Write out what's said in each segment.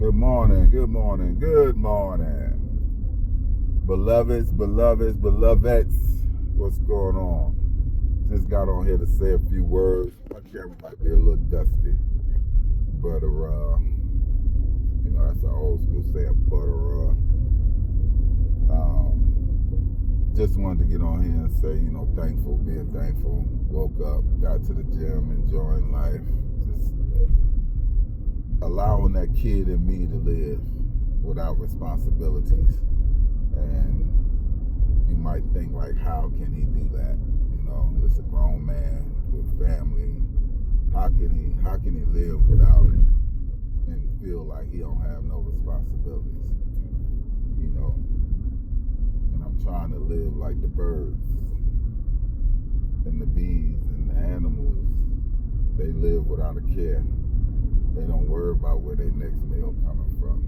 Good morning, good morning, good morning. Beloveds, beloveds, what's going on? Just got on here to say a few words. My camera might be a little dusty, but that's an old school saying, but just wanted to get on here and say, thankful, being thankful. Woke up, got to the gym, enjoying life, just allowing that kid in me to live without responsibilities. And you might think, like, how can he do that? It's a grown man with family. How can he live without and feel like he don't have no responsibilities? And I'm trying to live like the birds and the bees and the animals. They live without a care. They don't worry about where their next meal coming from.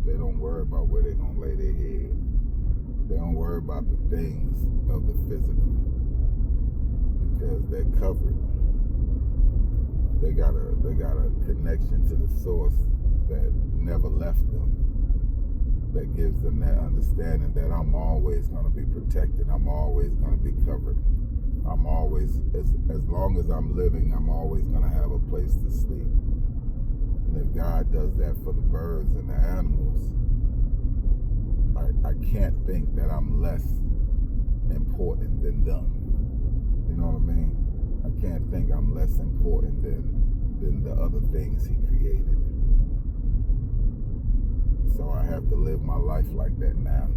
They don't worry about where they're gonna lay their head. They don't worry about the things of the physical because they're covered. They got a connection to the source that never left them. That gives them that understanding that I'm always gonna be protected. I'm always gonna be covered. I'm always, as long as I'm living, I'm always gonna have a place to sleep. And if God does that for the birds and the animals, I can't think that I'm less important than them. You know what I mean? I can't think I'm less important than the other things he created. So I have to live my life like that now.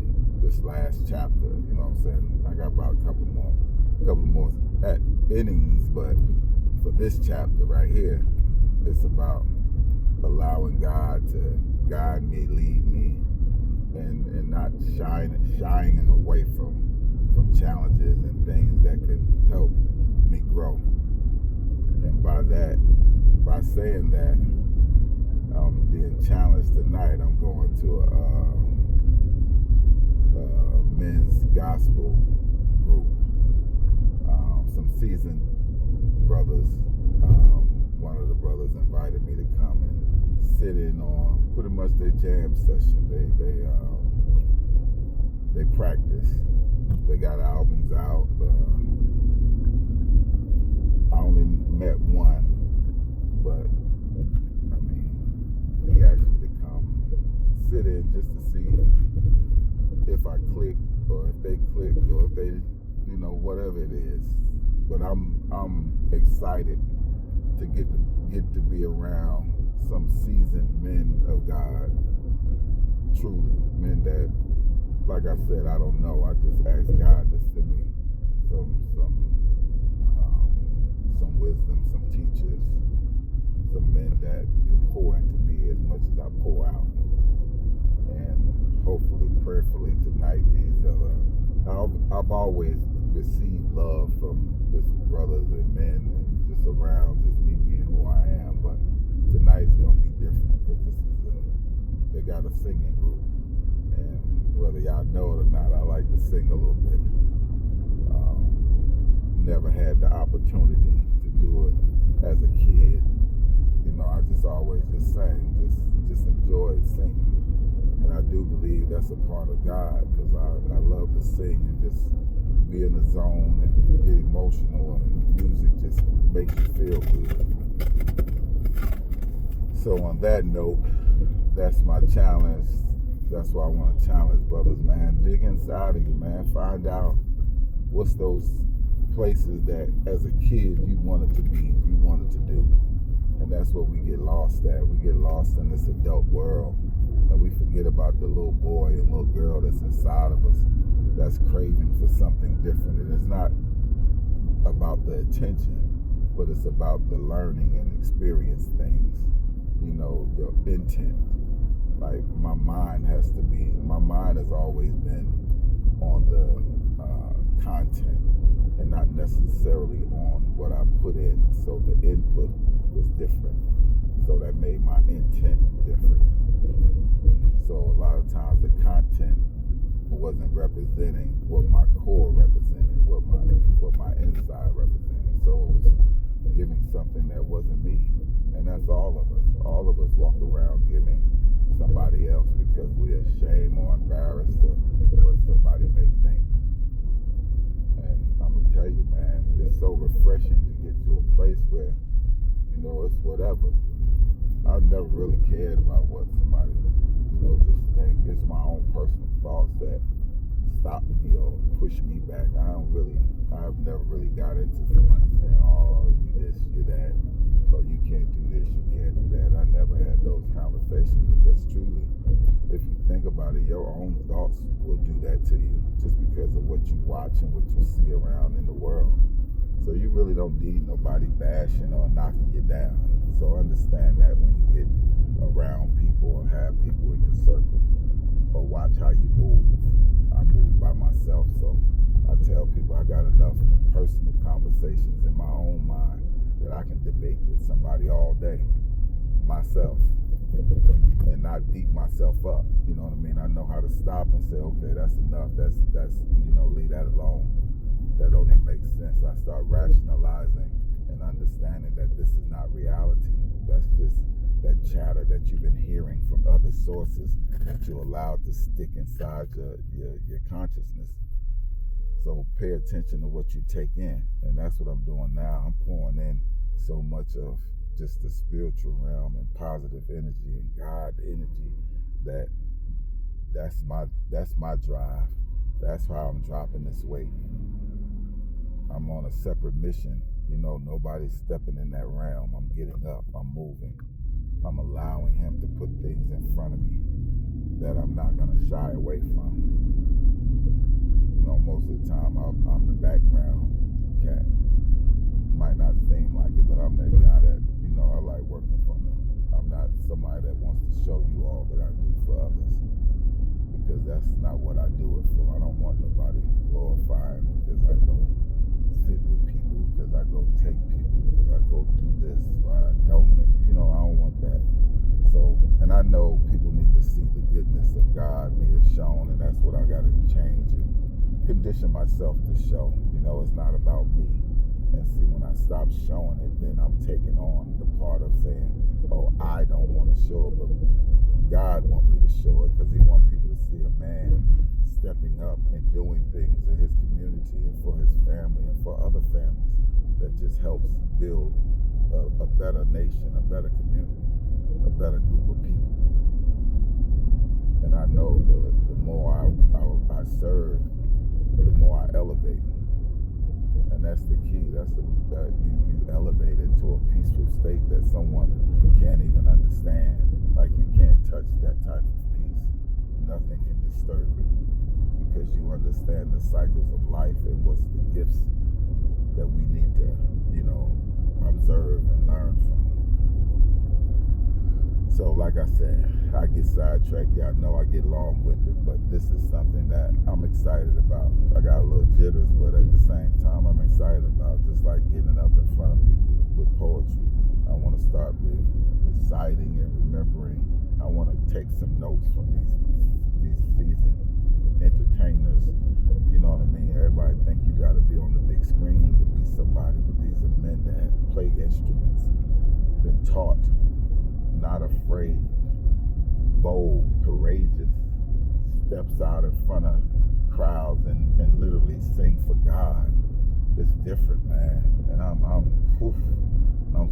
This last chapter, you know what I'm saying? I got about a couple more innings, but for this chapter right here, it's about allowing God to guide me, lead me, and not shying away from challenges and things that can help me grow. And by saying that, I'm being challenged tonight. I'm going to a men's gospel group. Some seasoned brothers. One of the brothers invited me to come and sit in on pretty much their jam session. They practice. They got albums out. I only met one, but I mean, they asked me to come and sit in just to see if I click or if they click or if they, whatever it is. But I'm excited to get to be around some seasoned men of God, truly men that, like I said, I don't know. I just asked God to send me some wisdom, some teachers, some men that can pour into me as much as I pour out. And hopefully, prayerfully tonight, I've always received love from just brothers and men and just around, just me being who I am. But tonight's gonna be different because they got a singing group, and whether y'all know it or not, I like to sing a little bit. Never had the opportunity to do it as a kid. I just always just sang, just enjoyed singing. And I do believe that's a part of God because I love to sing and just be in the zone and get emotional, and music just makes you feel good. So on that note, that's my challenge. That's why I want to challenge brothers, man. Dig inside of you, man. Find out what's those places that as a kid you wanted to be, you wanted to do. And that's what we get lost at. We get lost in this adult world, and we forget about the little boy and little girl that's inside of us that's craving for something different. And it's not about the attention, but it's about the learning and experience things. Your intent. Like my mind has always been on the content and not necessarily on what I put in. So the input was different. So that made my intent different. So a lot of times the content wasn't representing what my core represented, what my inside represented. So it was giving something that wasn't me. And that's all of us. All of us walk around giving whatever. I've never really cared about what somebody, just think. It's my own personal thoughts that stop me or push me back. I've never really got into somebody saying, oh, you this, you that, or you can't do this, you can't do that. I never had those conversations because truly, if you think about it, your own thoughts will do that to you just because of what you watch and what you see around in the world. So you really don't need nobody bashing or knocking you down. So understand that when you get around people or have people in your circle, or watch how you move. I move by myself, so I tell people I got enough personal conversations in my own mind that I can debate with somebody all day, myself, and not beat myself up. You know what I mean? I know how to stop and say, okay, that's enough. That's leave that alone. That don't even make sense. I start rationalizing and understanding that this is not reality. That's just that chatter that you've been hearing from other sources that you allowed to stick inside your consciousness. So pay attention to what you take in. And that's what I'm doing now. I'm pouring in so much of just the spiritual realm and positive energy and God energy that's my drive. That's how I'm dropping this weight. I'm on a separate mission. Nobody's stepping in that realm. I'm getting up. I'm moving. I'm allowing him to put things in front of me that I'm not going to shy away from. Most of the time I'm the background cat. Might not seem like it, but I'm that guy that, I like working from them. I'm not somebody that wants to show you all that I do for others, because that's not what I do it for. I don't want nobody glorifying me because I go sit with people, because I go take people, because I go do this, or I donate. I don't want that. So, and I know people need to see the goodness of God being shown, and that's what I got to change and condition myself to show. It's not about me. And see, when I stop showing it, then I'm taking on the part of saying, oh, I don't want to show it, but God wants me to show it, because he wants people to see a man stepping up and doing things in his community and for his family and for other families that just helps build a better nation, a better community, a better group of people. And I know the more I serve, the more I elevate. And that's the key. That you elevate into a peaceful state that someone can't even understand. Like, you can't touch that type of peace. Nothing can disturb it, because you understand the cycles of life and what's the gifts that we need to, observe and learn from. So, like I said, I get sidetracked. Y'all know I get long-winded, but this is something that I'm excited about. I got a little jitters, but at the same time, I'm excited about just like getting up in front of people with poetry. I want to start with reciting and remembering. I want to take some notes from these seasoned entertainers. You know what I mean? Everybody think you got to be on the big screen to be somebody, but these are men that play instruments, been taught, not afraid, bold, courageous, steps out in front of crowds and literally sing for God. It's different, man. And I'm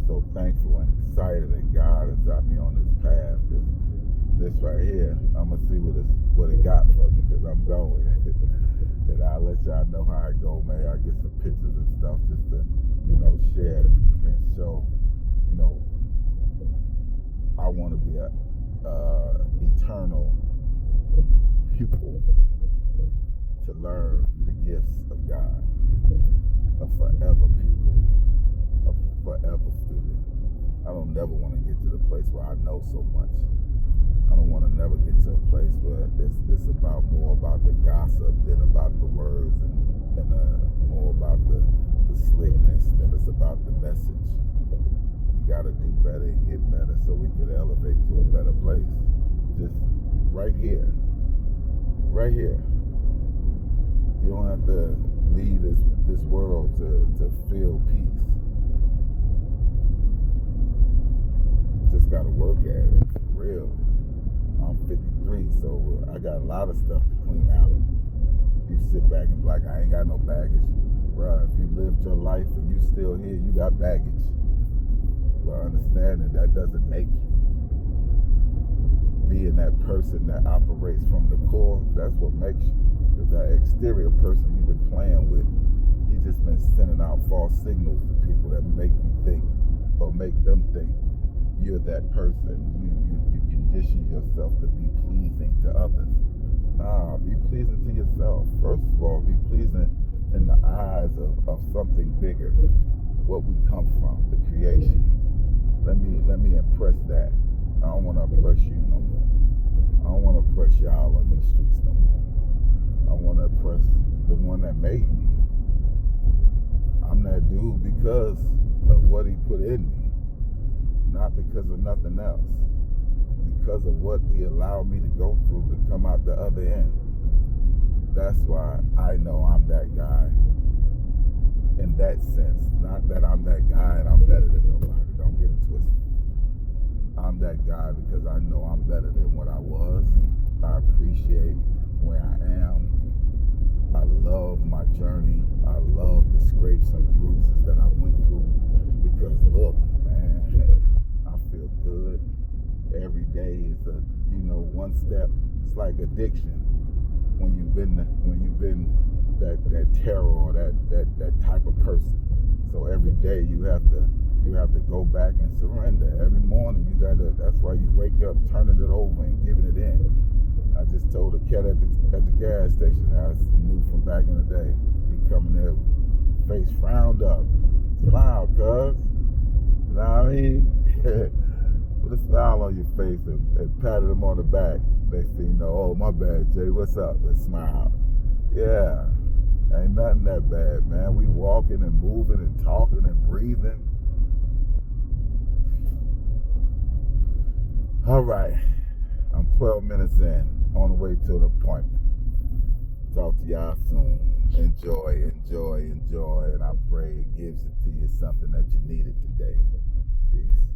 so thankful and excited that God has got me on this path, because this right here, I'm going to see what it got for me, because I'm going. And I'll let y'all know how I go, man. I get some pictures and stuff just to, share and show, I want to be a eternal pupil to learn the gifts of God, a forever pupil, a forever student. I don't never want to get to the place where I know so much. I don't want to never get to a place where it's about more about the gossip than about the words, and more about the slickness than it's about the message. We got to do better and get better so we can elevate to a better place. Just right here. Right here. You don't have to leave this world to feel peace. Just got to work at it, for real. I'm 53, so I got a lot of stuff to clean out. You sit back and be like, I ain't got no baggage. Bruh, if you lived your life and you still here, you got baggage. But understanding that doesn't make you. Being that person that operates from the core, that's what makes you. Because that exterior person you've been playing with, you just been sending out false signals to people that make you think, or make them think you're that person. You condition yourself to be pleasing to others. Nah, be pleasing to yourself. First of all, be pleasing in the eyes of something bigger, what we come from, the creation. Let me impress that. I don't want to oppress you no more. I don't want to oppress y'all on these streets no more. I want to oppress the one that made me. I'm that dude because of what he put in me, not because of nothing else. Because of what he allowed me to go through to come out the other end. That's why I know I'm that guy in that sense. Not that I'm that guy and I'm better than nobody. Don't get it twisted. I'm that guy because I know I'm better than what I was. I appreciate where I am. I love my journey. I love the scrapes and bruises that I went through. Because look, man, I feel good. Every day is one step. It's like addiction. When you've been that terror or that type of person. So every day you have to go back and surrender. Every morning that's why you wake up turning it over and giving it in. I just told a cat at the gas station I knew from back in the day. He coming there, face frowned up. Smile, cuz. You know what I mean? Put a smile on your face and patted him on the back. Next thing you know, oh, my bad, Jay, what's up? And smile. Yeah, ain't nothing that bad, man. We walking and moving and talking and breathing. All right, I'm 12 minutes in, on the way to an appointment. Talk to y'all soon. Enjoy, and I pray it gives it to you something that you needed today. Peace.